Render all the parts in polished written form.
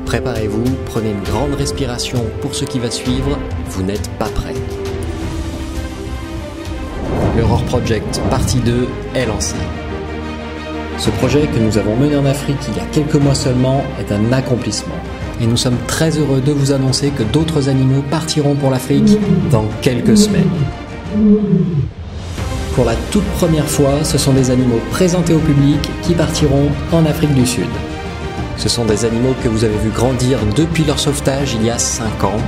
Préparez-vous, prenez une grande respiration pour ce qui va suivre, vous n'êtes pas prêts. L'Aurore Project partie 2 est lancée. Ce projet que nous avons mené en Afrique il y a quelques mois seulement est un accomplissement. Et nous sommes très heureux de vous annoncer que d'autres animaux partiront pour l'Afrique dans quelques semaines. Pour la toute première fois, ce sont des animaux présentés au public qui partiront en Afrique du Sud. Ce sont des animaux que vous avez vus grandir depuis leur sauvetage il y a 5 ans.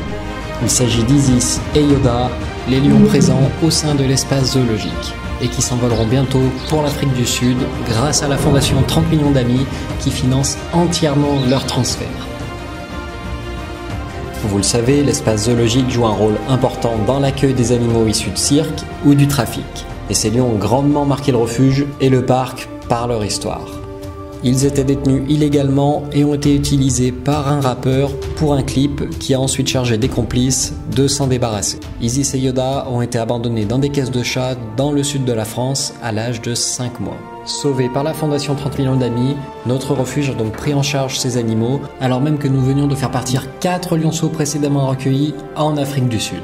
Il s'agit d'Isis et Yoda, les lions présents au sein de l'espace zoologique, et qui s'envoleront bientôt pour l'Afrique du Sud grâce à la fondation 30 millions d'amis qui finance entièrement leur transfert. Vous le savez, l'espace zoologique joue un rôle important dans l'accueil des animaux issus de cirque ou du trafic. Et ces lions ont grandement marqué le refuge et le parc par leur histoire. Ils étaient détenus illégalement et ont été utilisés par un rappeur pour un clip qui a ensuite chargé des complices de s'en débarrasser. Isis et Yoda ont été abandonnés dans des caisses de chats dans le sud de la France à l'âge de 5 mois. Sauvés par la fondation 30 millions d'amis, notre refuge a donc pris en charge ces animaux alors même que nous venions de faire partir 4 lionceaux précédemment recueillis en Afrique du Sud.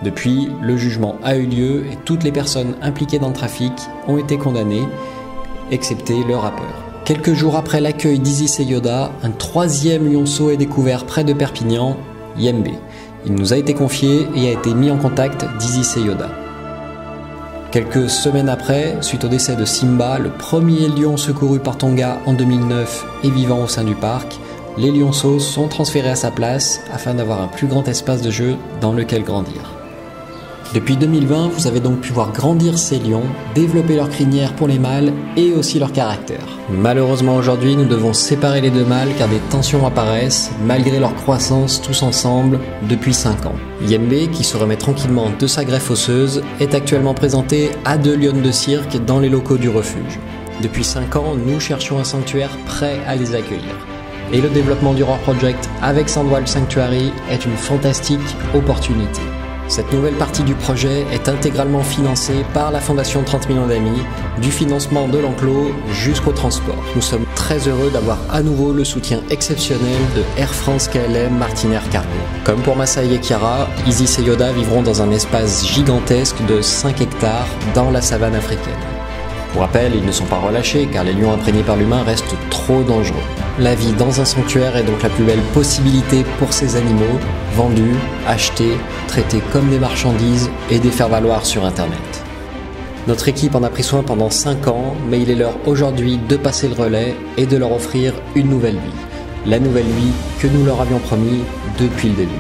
Depuis, le jugement a eu lieu et toutes les personnes impliquées dans le trafic ont été condamnées, excepté le rappeur. Quelques jours après l'accueil d'Isis et Yoda, un 3e lionceau est découvert près de Perpignan, Yembe. Il nous a été confié et a été mis en contact d'Isis et Yoda. Quelques semaines après, suite au décès de Simba, le premier lion secouru par Tonga en 2009 et vivant au sein du parc, les lionceaux sont transférés à sa place afin d'avoir un plus grand espace de jeu dans lequel grandir. Depuis 2020, vous avez donc pu voir grandir ces lions, développer leur crinière pour les mâles et aussi leur caractère. Malheureusement aujourd'hui, nous devons séparer les deux mâles car des tensions apparaissent malgré leur croissance tous ensemble depuis 5 ans. Yembe, qui se remet tranquillement de sa greffe osseuse, est actuellement présenté à 2 lionnes de cirque dans les locaux du refuge. Depuis 5 ans, nous cherchons un sanctuaire prêt à les accueillir. Et le développement du Aurore Project avec Sandwell Sanctuary est une fantastique opportunité. Cette nouvelle partie du projet est intégralement financée par la fondation 30 millions d'amis, du financement de l'enclos jusqu'au transport. Nous sommes très heureux d'avoir à nouveau le soutien exceptionnel de Air France KLM Martinair Cargo. Comme pour Masai et Kiara, Isis et Yoda vivront dans un espace gigantesque de 5 hectares dans la savane africaine. Pour rappel, ils ne sont pas relâchés car les lions imprégnés par l'humain restent trop dangereux. La vie dans un sanctuaire est donc la plus belle possibilité pour ces animaux, vendus, achetés, traités comme des marchandises et des faire-valoir sur Internet. Notre équipe en a pris soin pendant 5 ans, mais il est l'heure aujourd'hui de passer le relais et de leur offrir une nouvelle vie. La nouvelle vie que nous leur avions promis depuis le début.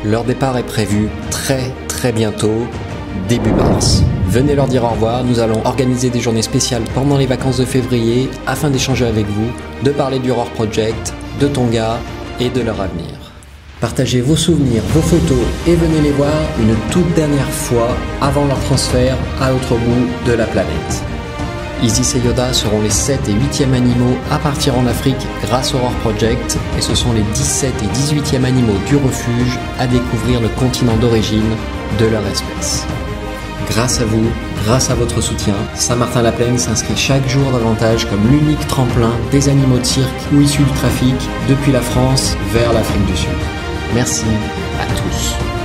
Leur départ est prévu très bientôt, début mars. Venez leur dire au revoir, nous allons organiser des journées spéciales pendant les vacances de février afin d'échanger avec vous, de parler du Aurore Project, de Tonga et de leur avenir. Partagez vos souvenirs, vos photos et venez les voir une toute dernière fois avant leur transfert à l'autre bout de la planète. Isis et Yoda seront les 7 et 8e animaux à partir en Afrique grâce au Aurore Project et ce sont les 17 et 18e animaux du refuge à découvrir le continent d'origine de leur espèce. Grâce à vous, grâce à votre soutien, Saint-Martin-la-Plaine s'inscrit chaque jour davantage comme l'unique tremplin des animaux de cirque ou issus du trafic depuis la France vers l'Afrique du Sud. Merci à tous.